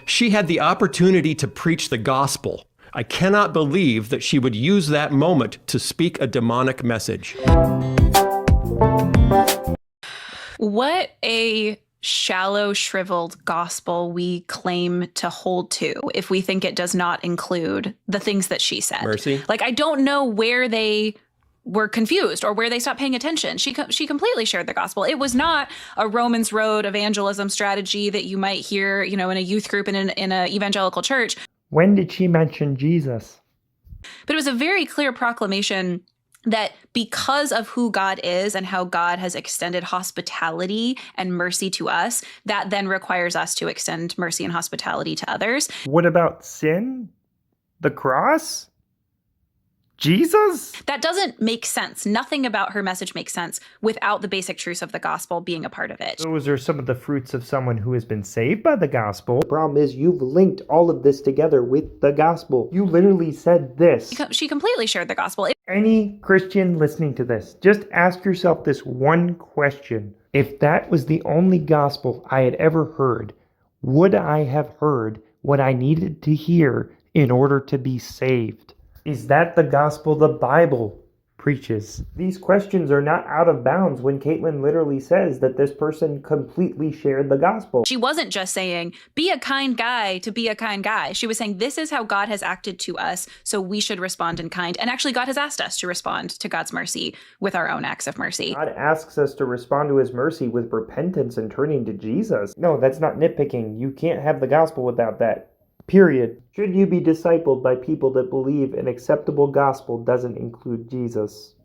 She had the opportunity to preach the gospel. I cannot believe that she would use that moment to speak a demonic message. What a shallow, shriveled gospel we claim to hold to if we think it does not include the things that she said. Mercy. Like, I don't know where they were confused or where they stopped paying attention. She completely shared the gospel. It was not a Romans Road evangelism strategy that you might hear, in a youth group in an evangelical church. When did she mention Jesus? But it was a very clear proclamation that because of who God is and how God has extended hospitality and mercy to us, that then requires us to extend mercy and hospitality to others. What about sin? The cross? Jesus? That doesn't make sense. Nothing about her message makes sense without the basic truths of the gospel being a part of it. Those are some of the fruits of someone who has been saved by the gospel. The problem is you've linked all of this together with the gospel. You literally said this. She completely shared the gospel. Any Christian listening to this, just ask yourself this one question. If that was the only gospel I had ever heard, would I have heard what I needed to hear in order to be saved? Is that the gospel the Bible preaches? These questions are not out of bounds when Caitlin literally says that this person completely shared the gospel. She wasn't just saying, be a kind guy to be a kind guy. She was saying, this is how God has acted to us, so we should respond in kind. And actually, God has asked us to respond to God's mercy with our own acts of mercy. God asks us to respond to his mercy with repentance and turning to Jesus. No, that's not nitpicking. You can't have the gospel without that. Period. Should you be discipled by people that believe an acceptable gospel doesn't include Jesus?